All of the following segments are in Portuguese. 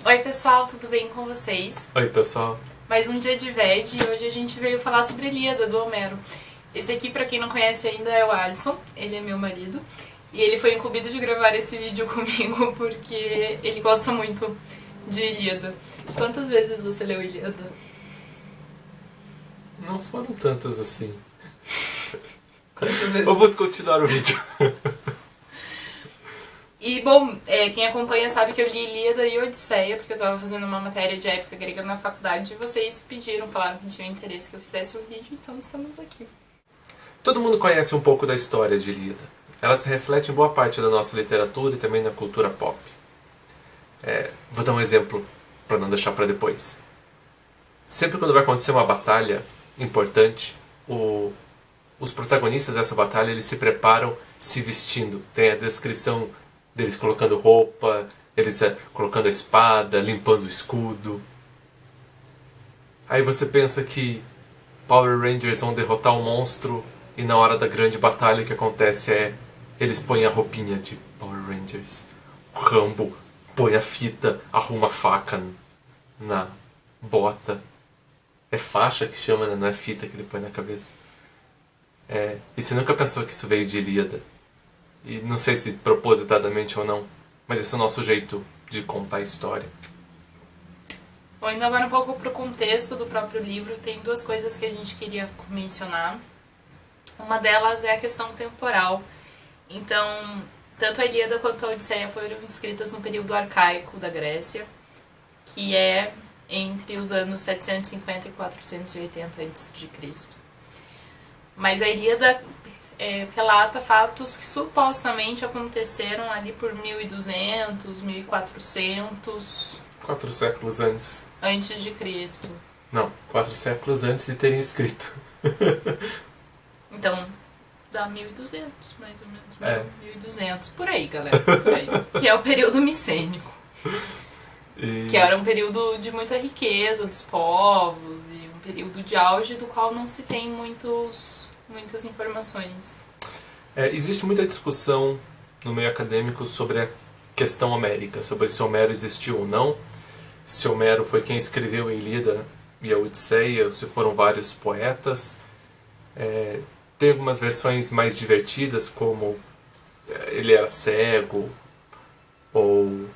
Oi pessoal, tudo bem com vocês? Oi, pessoal. Mais um dia de VED e hoje a gente veio falar sobre Ilíada, do Homero. Esse aqui, pra quem não conhece ainda, é o Alisson, ele é meu marido. E ele foi incumbido de gravar esse vídeo comigo porque ele gosta muito de Ilíada. Quantas vezes você leu Ilíada? Não foram tantas assim. Quantas vezes? Vamos continuar o vídeo. E, bom, quem acompanha sabe que eu li Ilíada e Odisseia, porque eu estava fazendo uma matéria de época grega na faculdade, e vocês pediram, falaram que tinham interesse que eu fizesse o vídeo, então estamos aqui. Todo mundo conhece um pouco da história de Ilíada. Ela se reflete em boa parte da nossa literatura e também na cultura pop. Vou dar um exemplo, para não deixar para depois. Sempre quando vai acontecer uma batalha importante, os protagonistas dessa batalha eles se preparam se vestindo. Tem a descrição deles colocando roupa, eles colocando a espada, limpando o escudo. Aí você pensa que Power Rangers vão derrotar o monstro e na hora da grande batalha o que acontece é eles põem a roupinha de Power Rangers. O Rambo põe a fita, arruma a faca na bota. É faixa que chama, né? Não é fita que ele põe na cabeça. E você nunca pensou que isso veio de Ilíada. E não sei se propositadamente ou não, mas esse é o nosso jeito de contar a história. Bom, indo agora um pouco pro contexto do próprio livro, tem duas coisas que a gente queria mencionar. Uma delas é a questão temporal. Então, tanto a Ilíada quanto a Odisseia foram escritas no período arcaico da Grécia, que é entre os anos 750 e 480 a.C. Mas a Ilíada relata fatos que supostamente aconteceram ali por 1200, 1400... 4 séculos antes. Antes de Cristo. Não, 4 séculos antes de terem escrito. Então, dá 1200, mais ou menos. 1200, por aí, galera. Por aí. Que é o período micênico. Que era um período de muita riqueza dos povos e um período de auge do qual não se tem muitas informações. Existe muita discussão no meio acadêmico sobre a questão homérica, sobre se Homero existiu ou não, se Homero foi quem escreveu a Ilíada e a Odisseia, se foram vários poetas. Tem algumas versões mais divertidas, como ele era cego, ou...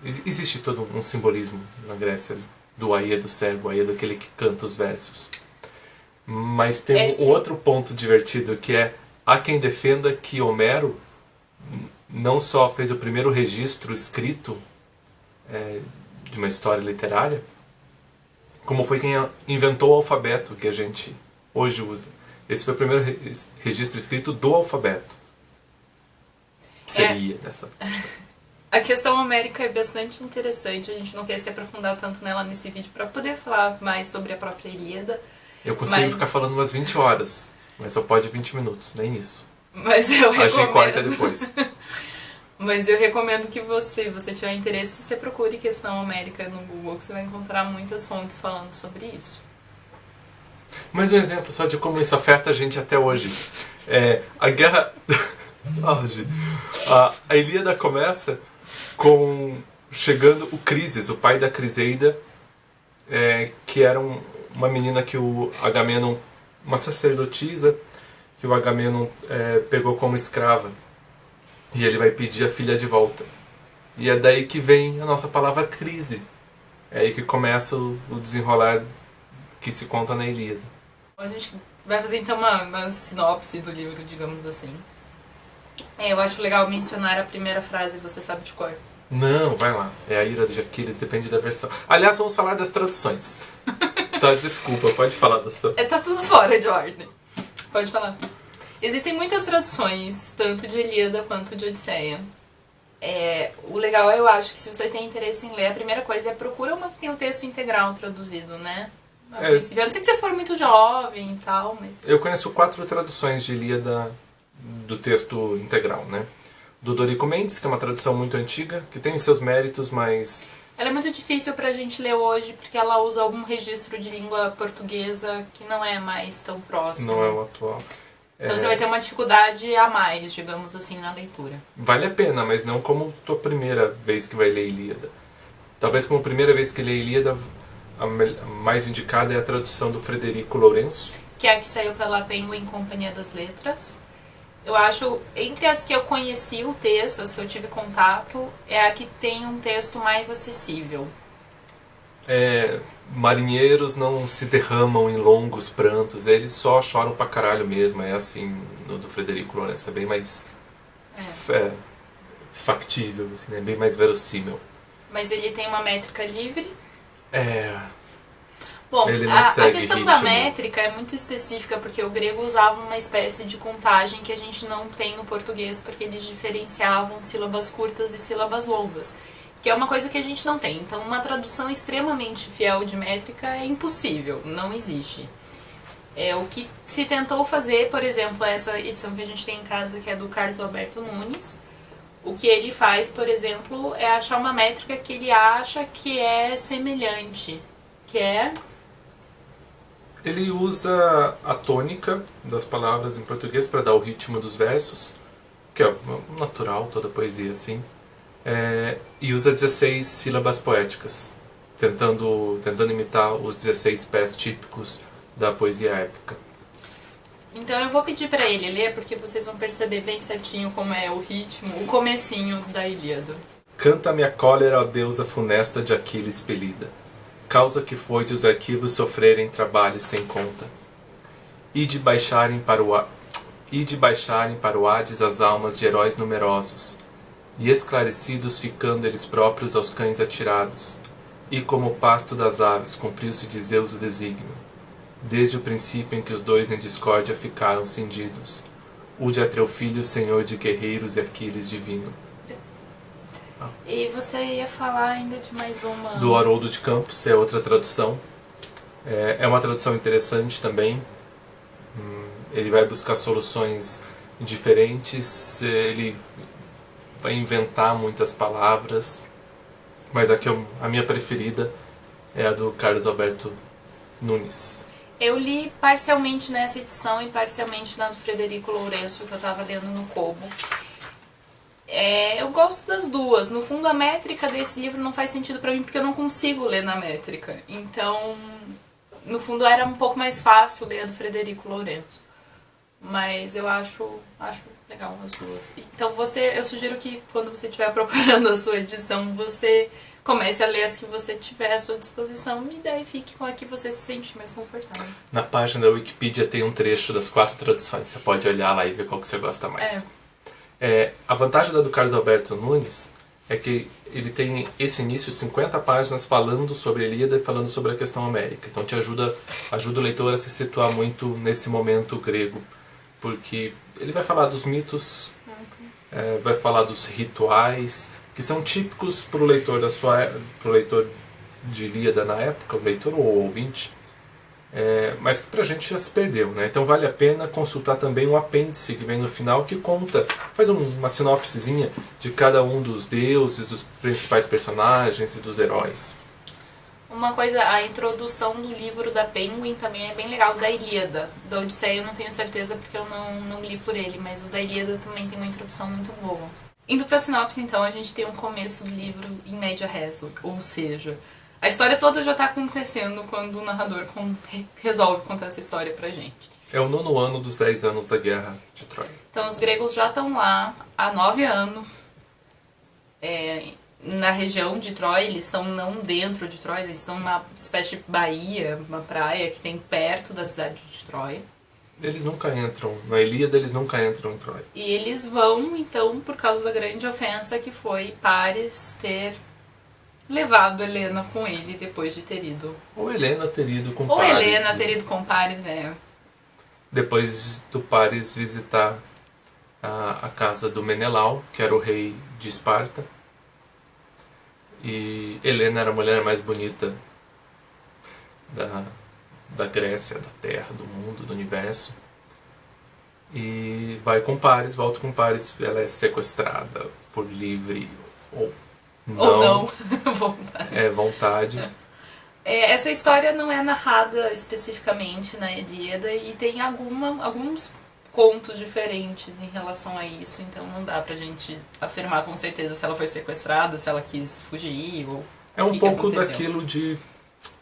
Existe todo um simbolismo na Grécia do Aedo cego, o Aedo aquele que canta os versos. Mas tem um outro ponto divertido, que há quem defenda que Homero não só fez o primeiro registro escrito de uma história literária, como foi quem inventou o alfabeto que a gente hoje usa. Esse foi o primeiro registro escrito do alfabeto. Seria dessa versão. A questão homérica é bastante interessante, a gente não quer se aprofundar tanto nela nesse vídeo para poder falar mais sobre a própria Ilíada. Eu consigo ficar falando umas 20 horas, mas só pode 20 minutos, nem isso. Mas eu recomendo... A gente corta depois. Mas eu recomendo que você tiver interesse, você procure questão homérica no Google, que você vai encontrar muitas fontes falando sobre isso. Mais um exemplo só de como isso afeta a gente até hoje. A guerra... A Ilíada começa com chegando o Crises, o pai da Criseida, que era uma menina que o Agamenon, uma sacerdotisa, que o Agamenon pegou como escrava. E ele vai pedir a filha de volta. E é daí que vem a nossa palavra crise. É aí que começa o desenrolar que se conta na Ilíada. A gente vai fazer então uma sinopse do livro, digamos assim. Eu acho legal mencionar a primeira frase, você sabe de cor. Não, vai lá. É a ira de Aquiles, depende da versão. Aliás, vamos falar das traduções. Tá, desculpa, pode falar da sua. Tá tudo fora de ordem. Pode falar. Existem muitas traduções, tanto de Ilíada quanto de Odisseia. O legal eu acho que se você tem interesse em ler, a primeira coisa é procura uma que tem o texto integral traduzido, né? A princípio. A não ser que você for muito jovem e tal, mas... Eu conheço 4 traduções de Ilíada do texto integral, né? Do Dorico Mendes, que é uma tradução muito antiga, que tem os seus méritos, mas... Ela é muito difícil pra gente ler hoje, porque ela usa algum registro de língua portuguesa que não é mais tão próximo. Não é o atual. Então você vai ter uma dificuldade a mais, digamos assim, na leitura. Vale a pena, mas não como tua primeira vez que vai ler Ilíada. Talvez como primeira vez que lê a Ilíada, a mais indicada é a tradução do Frederico Lourenço. Que é a que saiu pela Penguin Companhia das Letras. Eu acho, entre as que eu conheci o texto, as que eu tive contato, é a que tem um texto mais acessível. Marinheiros não se derramam em longos prantos, eles só choram pra caralho mesmo. É assim no do Frederico Lourenço, é bem mais factível, assim, é bem mais verossímil. Mas ele tem uma métrica livre. Bom, ele não segue a questão ritmo. da métrica é muito específica, porque o grego usava uma espécie de contagem que a gente não tem no português, porque eles diferenciavam sílabas curtas e sílabas longas, que é uma coisa que a gente não tem. Então, uma tradução extremamente fiel de métrica é impossível, não existe. O que se tentou fazer, por exemplo, essa edição que a gente tem em casa, que é do Carlos Alberto Nunes, o que ele faz, por exemplo, é achar uma métrica que ele acha que é semelhante, que é... Ele usa a tônica das palavras em português para dar o ritmo dos versos, que é natural, toda poesia assim, e usa 16 sílabas poéticas, tentando imitar os 16 pés típicos da poesia épica. Então eu vou pedir para ele ler, porque vocês vão perceber bem certinho como é o ritmo, o comecinho da Ilíada. Canta-me a cólera, ó deusa funesta de Aquiles expelida, causa que foi de os arquivos sofrerem trabalho sem conta. Ide baixarem para o Hades as almas de heróis numerosos, e esclarecidos ficando eles próprios aos cães atirados, e como o pasto das aves cumpriu-se de Zeus o desígnio, desde o princípio em que os dois em discórdia ficaram cindidos, o de Atreu filho, senhor de guerreiros e Aquiles divino. E você ia falar ainda de mais uma... Do Haroldo de Campos, é outra tradução. É uma tradução interessante também. Ele vai buscar soluções diferentes, ele vai inventar muitas palavras, mas a minha preferida é a do Carlos Alberto Nunes. Eu li parcialmente nessa edição e parcialmente na do Frederico Lourenço, que eu estava lendo no Kobo. Eu gosto das duas. No fundo, a métrica desse livro não faz sentido pra mim, porque eu não consigo ler na métrica. Então, no fundo, era um pouco mais fácil ler a do Frederico Lourenço. Mas eu acho legal as duas. Então, eu sugiro que quando você estiver procurando a sua edição, você comece a ler as que você tiver à sua disposição e daí fique com a que você se sente mais confortável. Na página da Wikipedia tem um trecho das 4 traduções. Você pode olhar lá e ver qual que você gosta mais. A vantagem da do Carlos Alberto Nunes é que ele tem esse início de 50 páginas falando sobre Ilíada e falando sobre a questão homérica. Então te ajuda o leitor a se situar muito nesse momento grego, porque ele vai falar dos mitos, vai falar dos rituais, que são típicos para o leitor pro leitor de Ilíada na época, o leitor ou o ouvinte, mas que pra gente já se perdeu, né? Então vale a pena consultar também o apêndice que vem no final, que faz uma sinopsezinha de cada um dos deuses, dos principais personagens e dos heróis. Uma coisa, a introdução do livro da Penguin também é bem legal, da Ilíada. Da Odisseia eu não tenho certeza porque eu não li por ele, mas o da Ilíada também tem uma introdução muito boa. Indo pra sinopse, então, a gente tem um começo do livro em média res, ou seja, a história toda já está acontecendo quando o narrador resolve contar essa história pra gente. É o 9º ano dos 10 anos da Guerra de Troia. Então os gregos já estão lá há 9 anos, na região de Troia. Eles estão não dentro de Troia, eles estão numa espécie de baía, uma praia que tem perto da cidade de Troia. Eles nunca entram, na Ilíada eles nunca entram em Troia. E eles vão, então, por causa da grande ofensa que foi Paris ter levado Helena com ele depois de ter ido. Ou Helena ter ido com Ou Paris. Ou Helena ter ido com Paris, Depois do Paris visitar a casa do Menelau, que era o rei de Esparta. E Helena era a mulher mais bonita da Grécia, da Terra, do mundo, do universo. E vai com Paris, volta com Paris. Ela é sequestrada por livre ou não. Vontade. Vontade. Essa história não é narrada especificamente na Ilíada e tem alguns contos diferentes em relação a isso, então não dá pra gente afirmar com certeza se ela foi sequestrada, se ela quis fugir ou... É um que pouco aconteceu. daquilo de...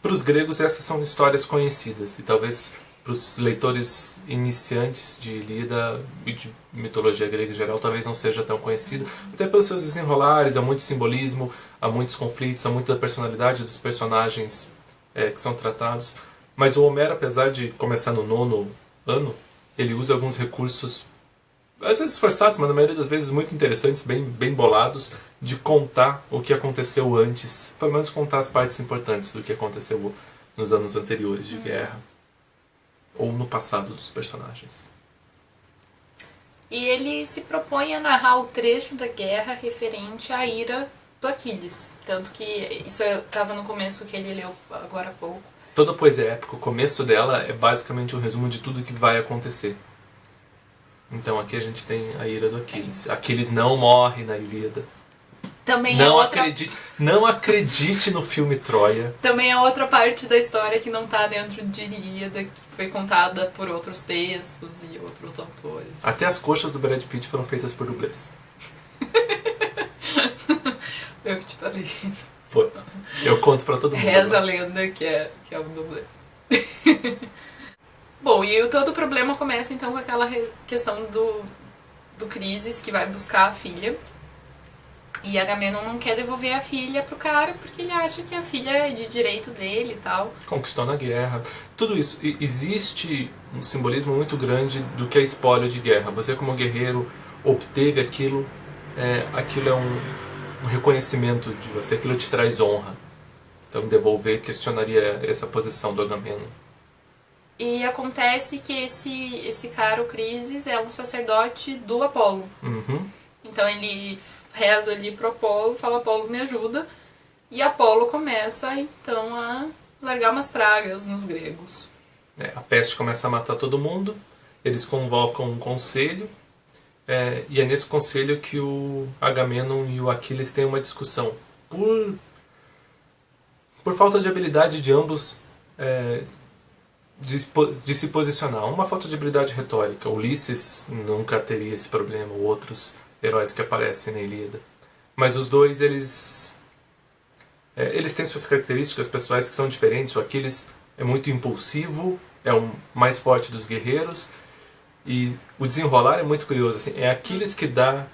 Para os gregos, essas são histórias conhecidas. E talvez para os leitores iniciantes de Ilíada e de mitologia grega em geral, talvez não seja tão conhecida. Até pelos seus desenrolares, há muito simbolismo, há muitos conflitos, há muita personalidade dos personagens que são tratados. Mas o Homero, apesar de começar no 9º ano, ele usa alguns recursos, às vezes forçados, mas na maioria das vezes muito interessantes, bem bolados, de contar o que aconteceu antes, pelo menos contar as partes importantes do que aconteceu nos anos anteriores de guerra, ou no passado dos personagens. E ele se propõe a narrar o trecho da guerra referente à ira do Aquiles. Tanto que isso estava no começo que ele leu agora há pouco. Toda a poesia épica, o começo dela é basicamente um resumo de tudo que vai acontecer. Então aqui a gente tem a ira do Aquiles. Aquiles não morre na Ilíada. Também Não acredite no filme Troia. Também é outra parte da história que não está dentro de Ilíada, que foi contada por outros textos e outros autores. Até as coxas do Brad Pitt foram feitas por dublês. Eu que te falei isso. Foi. Eu conto pra todo mundo. Reza a agora. lenda que é o dublê. Bom, e todo o problema começa então com aquela questão do Crises, que vai buscar a filha. E Agamenon não quer devolver a filha pro cara porque ele acha que a filha é de direito dele e tal. Conquistou na guerra. Tudo isso. Existe um simbolismo muito grande do que é espólio de guerra. Você como guerreiro obteve aquilo. Aquilo é um reconhecimento de você. Aquilo te traz honra. Então devolver questionaria essa posição do Agamenon. E acontece que esse cara, o Crises, é um sacerdote do Apolo. Uhum. Então ele reza ali pro Apolo, fala: Apolo, me ajuda. E Apolo começa então a largar umas pragas nos gregos. A peste começa a matar todo mundo. Eles convocam um conselho. E é nesse conselho que o Agamenon e o Aquiles têm uma discussão. Por falta de habilidade de ambos de se posicionar. Uma falta de habilidade retórica. Ulisses nunca teria esse problema, ou outros heróis que aparecem na Ilíada. Mas os dois, eles têm suas características pessoais que são diferentes. O Aquiles é muito impulsivo, é o mais forte dos guerreiros, e o desenrolar é muito curioso. Assim, é Aquiles que dá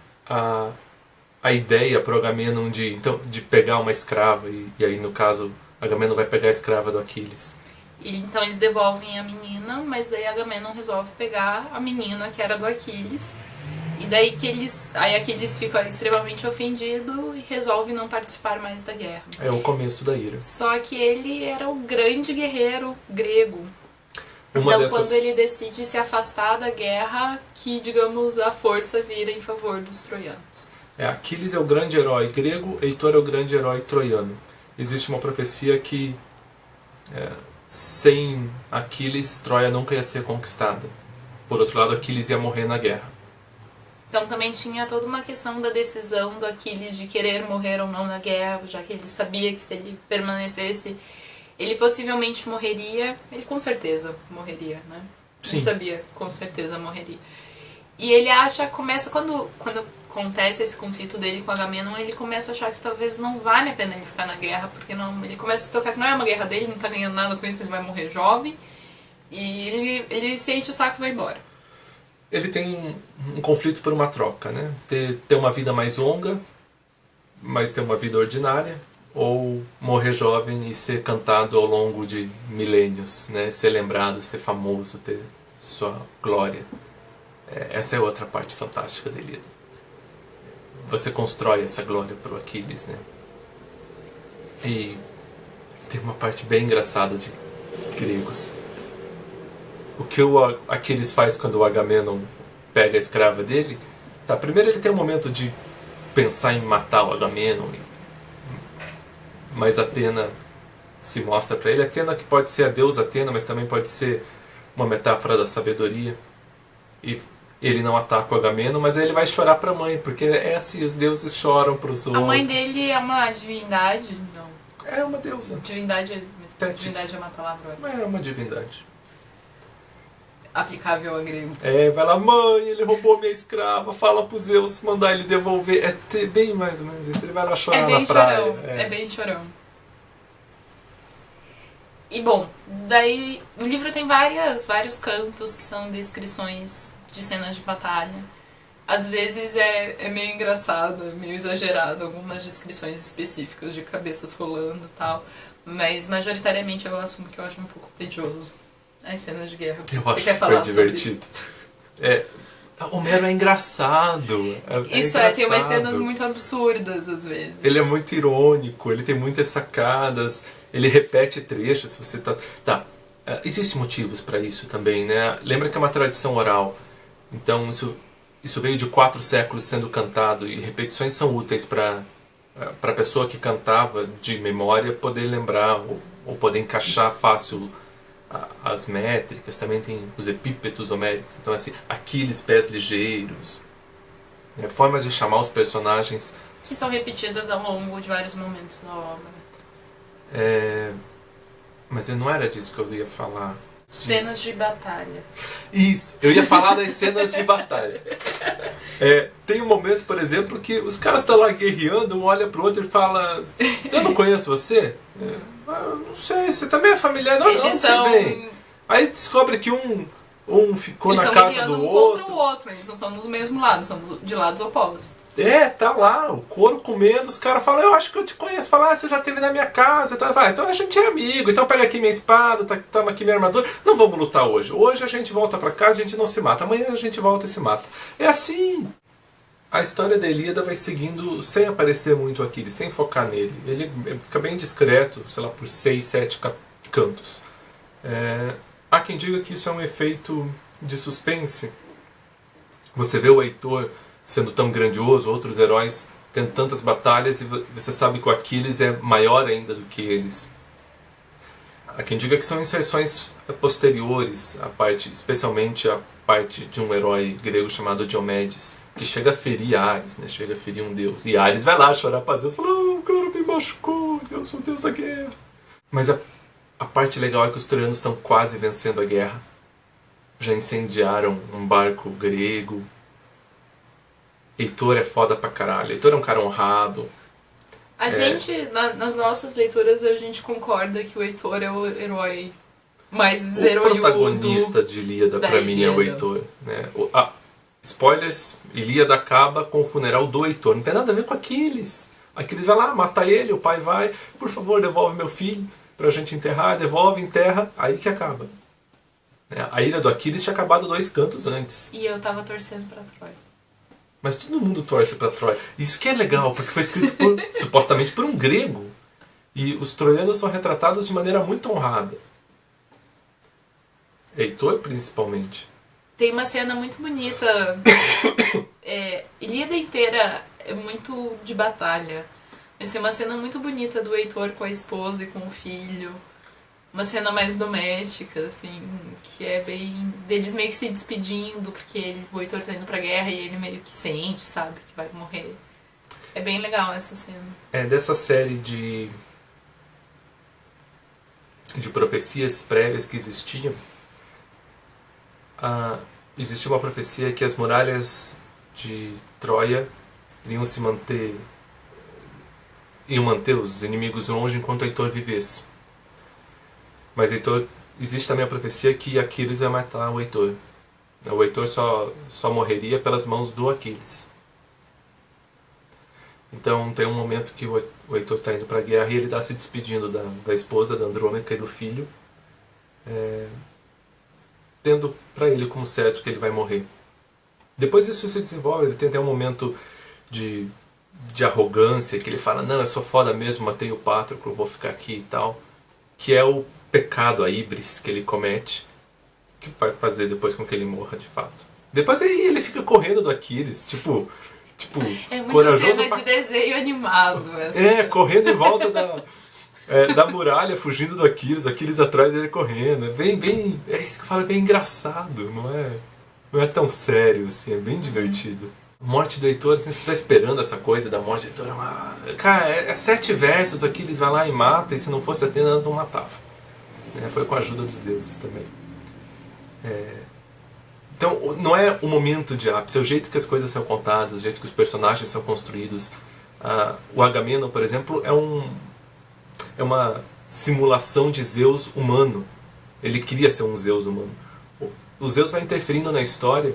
a ideia para o Agamenon de pegar uma escrava, e aí no caso Agamenon vai pegar a escrava do Aquiles. E então eles devolvem a menina, mas daí Agamenon resolve pegar a menina que era do Aquiles. E daí aí Aquiles fica extremamente ofendido e resolve não participar mais da guerra. É o começo da ira. Só que ele era o grande guerreiro grego. Quando ele decide se afastar da guerra, que, digamos, a força vira em favor dos troianos. Aquiles é o grande herói grego, Heitor é o grande herói troiano. Existe uma profecia que sem Aquiles, Troia nunca ia ser conquistada. Por outro lado, Aquiles ia morrer na guerra. Então também tinha toda uma questão da decisão do Aquiles de querer morrer ou não na guerra, já que ele sabia que se ele permanecesse, ele possivelmente morreria. Ele com certeza morreria, né? Sim. Ele sabia, com certeza morreria. E ele começa quando acontece esse conflito dele com Agamenon, ele começa a achar que talvez não vale a pena ele ficar na guerra, porque ele começa a se tocar que não é uma guerra dele, não tá ganhando nada com isso, ele vai morrer jovem, e ele se enche o saco e vai embora. Ele tem um conflito por uma troca, né? Ter uma vida mais longa, mas ter uma vida ordinária, ou morrer jovem e ser cantado ao longo de milênios, né? Ser lembrado, ser famoso, ter sua glória. Essa é outra parte fantástica da Ilíada. Você constrói essa glória para o Aquiles, né? E tem uma parte bem engraçada de gregos. O que o Aquiles faz quando o Agamenon pega a escrava dele? Primeiro ele tem um momento de pensar em matar o Agamenon, mas Atena se mostra para ele. Atena, que pode ser a deusa Atena, mas também pode ser uma metáfora da sabedoria. E ele não ataca o Agamenon, mas aí ele vai chorar para a mãe, porque é assim, os deuses choram para os outros. A mãe dele é uma divindade? Não. É uma deusa. Divindade é uma palavra? É uma divindade. Aplicável a grego. Vai lá, mãe, ele roubou minha escrava, fala pro Zeus mandar ele devolver. Bem mais ou menos isso, ele vai lá chorar na praia. É bem chorão. E bom, daí o livro tem vários cantos que são descrições de cenas de batalha. Às vezes é meio engraçado, é meio exagerado, algumas descrições específicas de cabeças rolando e tal. Mas majoritariamente eu assumo que eu acho um pouco tedioso as cenas de guerra. Eu Você acho quer super falar divertido. sobre isso? Homero é engraçado. Isso tem umas cenas muito absurdas às vezes. Ele é muito irônico, ele tem muitas sacadas, ele repete trechos. Se você existem motivos para isso também, né? Lembra que é uma tradição oral. Então isso veio de 4 séculos sendo cantado, e repetições são úteis para a pessoa que cantava de memória poder lembrar ou poder encaixar fácil as métricas. Também tem os epípetos homéricos, então assim, Aquiles, pés ligeiros, né? Formas de chamar os personagens Que são repetidas ao longo de vários momentos da obra. Mas não era disso que eu ia falar. Cenas de batalha. Isso, eu ia falar das cenas de batalha. Tem um momento, por exemplo, que os caras estão lá guerreando, um olha pro outro e fala: eu não conheço você? Não sei, você também é familiar? Não, Eles não, são... você vem. Aí descobre que um ficou Eles na são casa guerreando do um outro. contra o outro, eles não são do mesmo lado, são de lados opostos. Tá lá, o couro comendo, os caras falam: eu acho que eu te conheço. Fala: você já esteve na minha casa. Então a gente é amigo, então pega aqui minha espada, toma aqui minha armadura. Não vamos lutar hoje. Hoje a gente volta pra casa, a gente não se mata. Amanhã a gente volta e se mata. É assim. A história da Ilíada vai seguindo sem aparecer muito Aquiles, sem focar nele. Ele fica bem discreto, sei lá, por 6, 7 cantos. Há quem diga que isso é um efeito de suspense. Você vê o Heitor sendo tão grandioso, outros heróis tendo tantas batalhas, e você sabe que o Aquiles é maior ainda do que eles. Há quem diga que são inserções posteriores, especialmente a parte de um herói grego chamado Diomedes, que chega a ferir Ares, né? Chega a ferir um deus. E Ares vai lá chorar para Zeus e fala: o cara me machucou, eu sou o deus da guerra. Mas a parte legal é que os troianos estão quase vencendo a guerra. Já incendiaram um barco grego. Heitor é foda pra caralho. Heitor é um cara honrado. A gente, nas nossas leituras, a gente concorda que o Heitor é o herói mais heróico. O protagonista de Ilíada, pra mim, é o Heitor. Né? Spoilers, Ilíada acaba com o funeral do Heitor. Não tem nada a ver com Aquiles. Aquiles vai lá, mata ele, o pai vai: por favor, devolve meu filho pra gente enterrar. Devolve, enterra, aí que acaba. A ira do Aquiles tinha acabado 2 cantos antes. E eu tava torcendo pra Troia. Mas todo mundo torce pra Troia. Isso que é legal, porque foi escrito supostamente por um grego. E os troianos são retratados de maneira muito honrada. Heitor, principalmente. Tem uma cena muito bonita. Ilíada inteira é muito de batalha. Mas tem uma cena muito bonita do Heitor com a esposa e com o filho. Uma cena mais doméstica, assim, que é bem... deles meio que se despedindo, porque o Heitor tá indo pra guerra e ele meio que sente, sabe, que vai morrer. É bem legal essa cena. Dessa série de profecias prévias que existiam, existia uma profecia que as muralhas de Troia iam manter os inimigos longe enquanto Heitor vivesse. Mas existe também a profecia que Aquiles vai matar o Heitor. O Heitor só morreria pelas mãos do Aquiles. Então tem um momento que o Heitor está indo para a guerra e ele está se despedindo da esposa, da Andrômaca, e do filho, tendo para ele como certo que ele vai morrer. Depois isso se desenvolve, ele tem até um momento de arrogância, que ele fala: não, eu sou foda mesmo, matei o Patroclo, vou ficar aqui e tal. Que é o pecado, a híbris que ele comete, que vai fazer depois com que ele morra de fato. Depois aí ele fica correndo do Aquiles, tipo é muito corajoso cena de desenho animado. Correndo em volta da muralha, fugindo do Aquiles atrás dele correndo. É isso que eu falo, é bem engraçado, não é tão sério assim, é bem divertido. A morte do Heitor, assim, você tá esperando essa coisa da morte do Heitor. Cara, é 7 versos, Aquiles vai lá e mata, e se não fosse Atena, eles não matavam. Foi com a ajuda dos deuses também. Então, não é o momento de ápice, é o jeito que as coisas são contadas, o jeito que os personagens são construídos. O Agamenon, por exemplo, é uma simulação de Zeus humano. Ele queria ser um Zeus humano. O Zeus vai interferindo na história,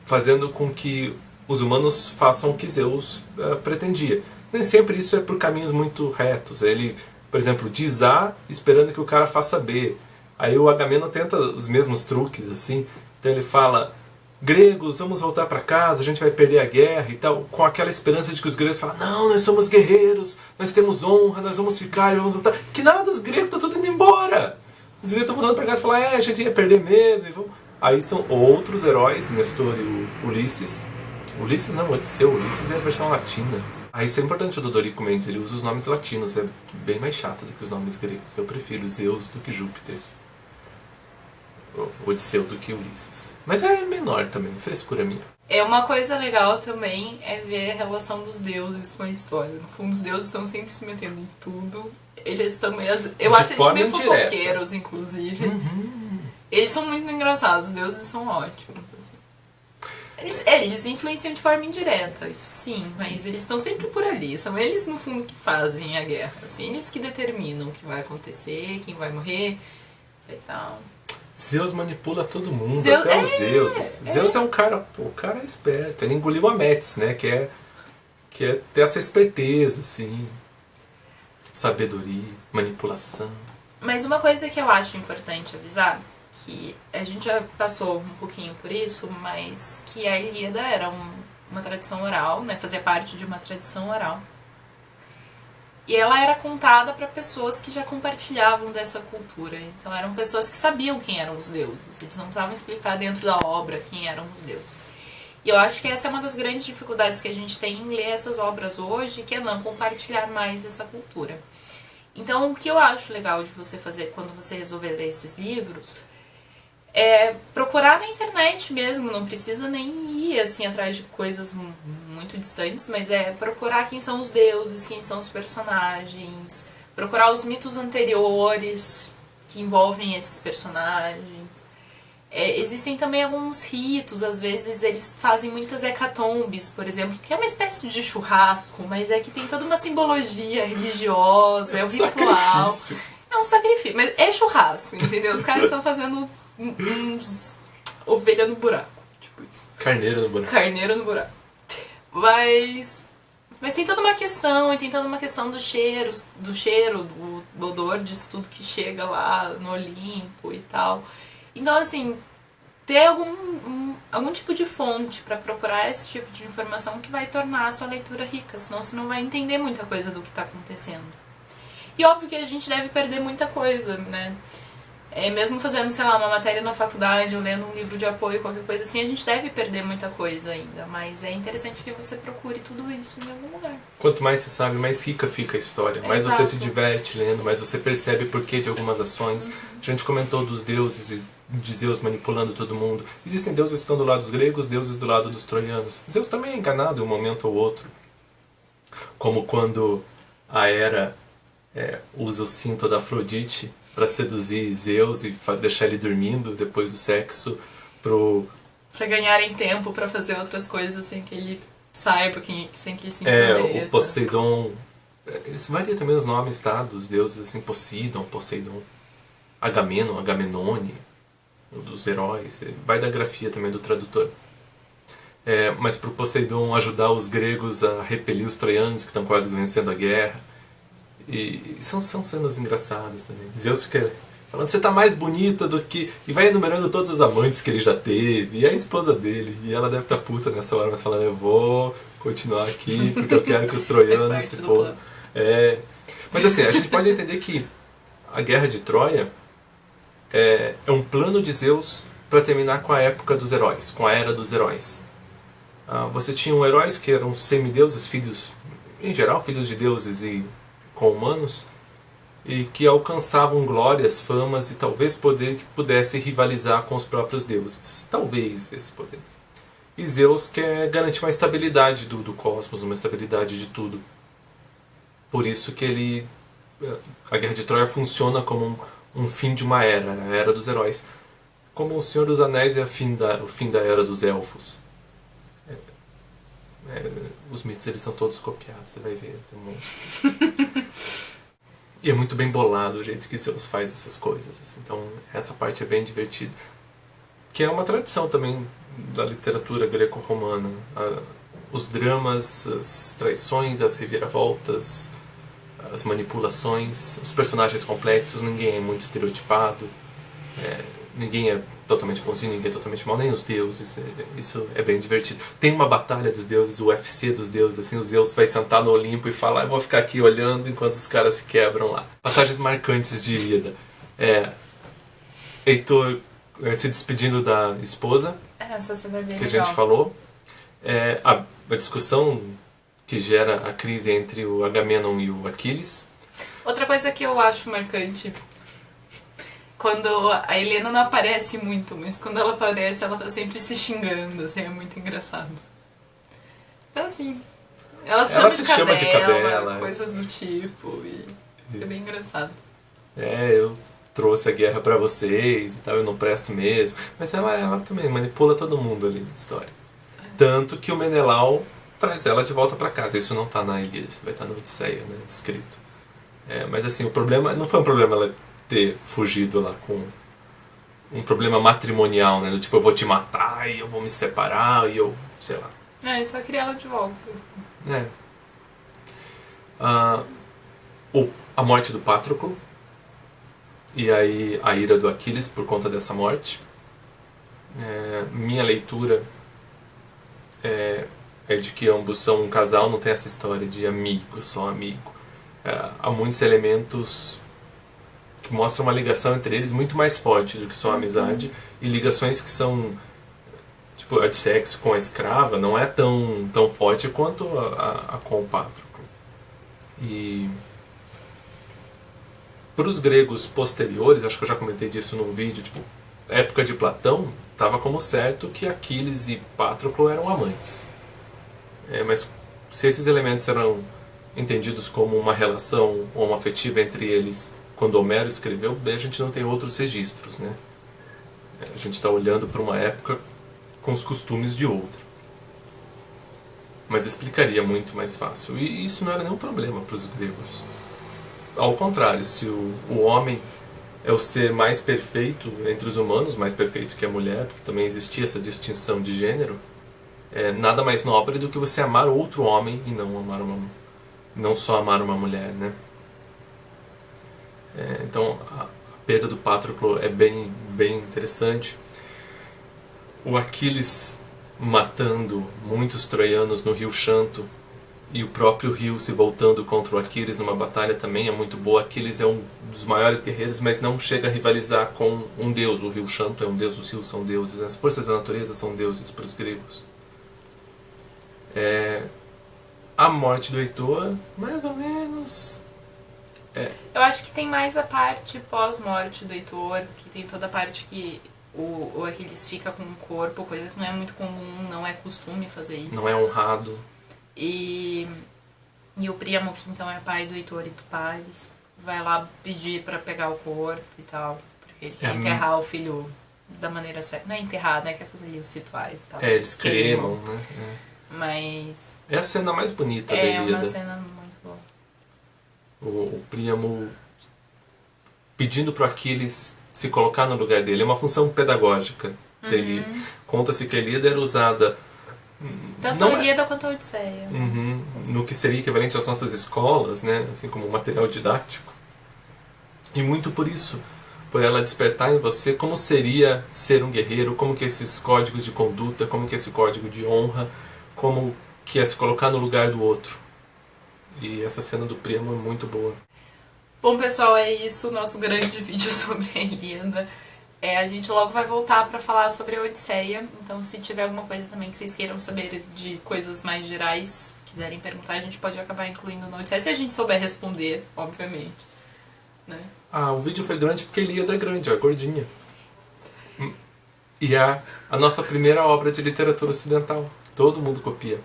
fazendo com que os humanos façam o que Zeus pretendia. Nem sempre isso é por caminhos muito retos. Ele, por exemplo, diz A esperando que o cara faça B. Aí o Agamemnon tenta os mesmos truques, assim. Então ele fala: gregos, vamos voltar para casa, a gente vai perder a guerra e tal, com aquela esperança de que os gregos falam: não, nós somos guerreiros, nós temos honra, nós vamos ficar e vamos voltar. Que nada, os gregos estão tudo indo embora. Os gregos estão voltando para casa e falam: a gente ia perder mesmo. E vamos... Aí são outros heróis, Nestor e o Ulisses. Ulisses não, Odisseu. Ulisses é a versão latina. Isso é importante do Dorico Mendes, ele usa os nomes latinos, é bem mais chato do que os nomes gregos. Eu prefiro Zeus do que Júpiter. Odisseu do que Ulisses. Mas é menor também, frescura minha. Uma coisa legal também é ver a relação dos deuses com a história. No fundo, os deuses estão sempre se metendo em tudo. Eles também... Eu acho eles meio fofoqueiros, inclusive. Eles são muito engraçados, os deuses são ótimos, assim. Eles influenciam de forma indireta, isso sim, mas eles estão sempre por ali. São eles, no fundo, que fazem a guerra. Assim, eles que determinam o que vai acontecer, quem vai morrer e tal. Zeus manipula todo mundo, até os deuses. Zeus é um cara, o cara é esperto. Ele engoliu a Metis, né? Que é ter essa esperteza, assim. Sabedoria, manipulação. Mas uma coisa que eu acho importante avisar, que a gente já passou um pouquinho por isso, mas que a Ilíada era uma tradição oral, né? Fazia parte de uma tradição oral. E ela era contada para pessoas que já compartilhavam dessa cultura. Então eram pessoas que sabiam quem eram os deuses. Eles não precisavam explicar dentro da obra quem eram os deuses. E eu acho que essa é uma das grandes dificuldades que a gente tem em ler essas obras hoje, que é não compartilhar mais essa cultura. Então o que eu acho legal de você fazer quando você resolver ler esses livros é procurar na internet mesmo, não precisa nem ir assim atrás de coisas muito distantes, mas é procurar quem são os deuses, quem são os personagens, procurar os mitos anteriores que envolvem esses personagens. Existem também alguns ritos, às vezes eles fazem muitas hecatombes, por exemplo, que é uma espécie de churrasco, mas é que tem toda uma simbologia religiosa, é um ritual. Sacrifício. É um sacrifício, mas é churrasco, entendeu? Os caras estão fazendo uns ovelha no buraco, tipo isso. Carneiro no buraco. Carneiro no buraco. Mas tem toda uma questão, e tem toda uma questão do cheiro, do odor disso tudo que chega lá no Olimpo e tal. Então, assim, ter algum tipo de fonte pra procurar esse tipo de informação que vai tornar a sua leitura rica, senão você não vai entender muita coisa do que tá acontecendo. E óbvio que a gente deve perder muita coisa, né? Mesmo fazendo, sei lá, uma matéria na faculdade ou lendo um livro de apoio, qualquer coisa assim, a gente deve perder muita coisa ainda. Mas é interessante que você procure tudo isso em algum lugar. Quanto mais você sabe, mais rica fica a história. Mais você se diverte lendo, mais você percebe o porquê de algumas ações. A gente comentou dos deuses e de Zeus manipulando todo mundo. Existem deuses que estão do lado dos gregos, deuses do lado dos troianos. Zeus também é enganado em um momento ou outro. Como quando a Hera usa o cinto da Afrodite para seduzir Zeus e deixar ele dormindo depois do sexo pra ganharem tempo pra fazer outras coisas sem que ele saiba, sem que ele se comprometa. O Poseidon... Isso varia também os nomes, tá? Dos deuses, assim, Poseidon, Agamenon, Agamenone, dos heróis. Vai da grafia também do tradutor. Mas pro Poseidon ajudar os gregos a repelir os troianos que estão quase vencendo a guerra. E são cenas engraçadas também. Zeus fica falando: você tá mais bonita do que... E vai enumerando todas as amantes que ele já teve. E a esposa dele. E ela deve estar puta nessa hora, mas falando: eu vou continuar aqui porque eu quero que os troianos se for. Mas assim, a gente pode entender que a guerra de Troia é um plano de Zeus para terminar com a época dos heróis, com a era dos heróis. Você tinha heróis que eram semideuses, filhos, em geral, filhos de deuses e com humanos, e que alcançavam glórias, famas e talvez poder que pudesse rivalizar com os próprios deuses. Talvez esse poder. E Zeus quer garantir uma estabilidade do cosmos, uma estabilidade de tudo. Por isso que a Guerra de Troia funciona como um fim de uma era, a Era dos Heróis. Como o Senhor dos Anéis é o fim da Era dos Elfos. Os mitos eles são todos copiados, você vai ver. Tem um monte assim. E é muito bem bolado o jeito que Zeus faz essas coisas. Assim. Então, essa parte é bem divertida. Que é uma tradição também da literatura greco-romana. Os dramas, as traições, as reviravoltas, as manipulações, os personagens complexos, ninguém é muito estereotipado, ninguém é totalmente bonzinho, ninguém é totalmente mal, nem os deuses. Isso é bem divertido. Tem uma batalha dos deuses, o UFC dos deuses, assim, os Zeus vai sentar no Olimpo e falar, eu vou ficar aqui olhando enquanto os caras se quebram lá. Passagens marcantes de Ilíada. Heitor se despedindo da esposa, Essa cena é bem que a legal. gente falou. A discussão que gera a crise entre o Agamenon e o Aquiles. Outra coisa que eu acho marcante, quando a Helena não aparece muito, mas quando ela aparece, ela tá sempre se xingando, assim, é muito engraçado. Então, assim, ela Se chama de cadela, coisas do tipo, e é bem engraçado. Eu trouxe a guerra pra vocês e tal, eu não presto mesmo. Mas ela também manipula todo mundo ali na história. Tanto que o Menelau traz ela de volta pra casa. Isso não tá na Ilíada, isso vai estar na Odisseia, né, descrito. Mas assim, o problema não foi um problema ela ter fugido lá com um problema matrimonial, né, do tipo, eu vou te matar e eu vou me separar e eu, sei lá. Eu só queria ela de volta. A morte do Patroclo e aí a ira do Aquiles por conta dessa morte. Minha leitura é de que ambos são um casal, não tem essa história de amigo, só amigo. Há muitos elementos que mostram uma ligação entre eles muito mais forte do que só amizade, e ligações que são, tipo, a de sexo com a escrava não é tão forte quanto a com o Patroclo. E para os gregos posteriores, acho que eu já comentei disso num vídeo, tipo, época de Platão, estava como certo que Aquiles e Patroclo eram amantes. Mas se esses elementos eram entendidos como uma relação homoafetiva entre eles quando Homero escreveu, a gente não tem outros registros, né? A gente está olhando para uma época com os costumes de outra. Mas explicaria muito mais fácil. E isso não era nenhum problema para os gregos. Ao contrário, se o homem é o ser mais perfeito entre os humanos, mais perfeito que a mulher, porque também existia essa distinção de gênero, nada mais nobre do que você amar outro homem e não só amar uma mulher, né? Então a perda do Patroclo é bem interessante. O Aquiles matando muitos troianos no rio Xanto e o próprio rio se voltando contra o Aquiles numa batalha também é muito boa. Aquiles é um dos maiores guerreiros, mas não chega a rivalizar com um deus. O rio Xanto é um deus, os rios são deuses, as forças da natureza são deuses para os gregos. A morte do Heitor, mais ou menos. Eu acho que tem mais a parte pós-morte do Heitor, que tem toda a parte que o Aquiles fica com o corpo, coisa que não é muito comum, não é costume fazer isso. Não é honrado. E o Príamo, que então é pai do Heitor e do Paris, vai lá pedir pra pegar o corpo e tal, porque ele quer enterrar o filho da maneira certa. Não é enterrar, né? Quer fazer ali os rituais e tal. Eles cremam, né? Mas é a cena mais bonita da Ilíada. É uma cena muito boa. O Príamo pedindo pro Aquiles se colocar no lugar dele. É uma função pedagógica da Ilíada. Conta-se que a Ilíada era usada tanto a Ilíada quanto a Odisseia. No que seria equivalente às nossas escolas, né? Assim como material didático. E muito por isso, por ela despertar em você como seria ser um guerreiro, como que esses códigos de conduta, como que esse código de honra, como que é se colocar no lugar do outro. E essa cena do Príamo é muito boa. Bom, pessoal, é isso, nosso grande vídeo sobre a Ilíada. A gente logo vai voltar para falar sobre a Odisseia, então se tiver alguma coisa também que vocês queiram saber de coisas mais gerais, quiserem perguntar, a gente pode acabar incluindo na Odisseia, se a gente souber responder, obviamente. Né? O vídeo foi grande porque a Ilíada é grande, é gordinha. E a nossa primeira obra de literatura ocidental. Todo mundo copia.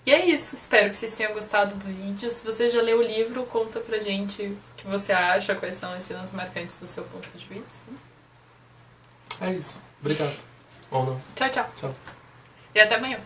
E é isso, espero que vocês tenham gostado do vídeo. Se você já leu o livro, conta pra gente o que você acha, quais são as cenas marcantes do seu ponto de vista. É isso. Obrigado. Ou não. Tchau, tchau. Tchau. E até amanhã.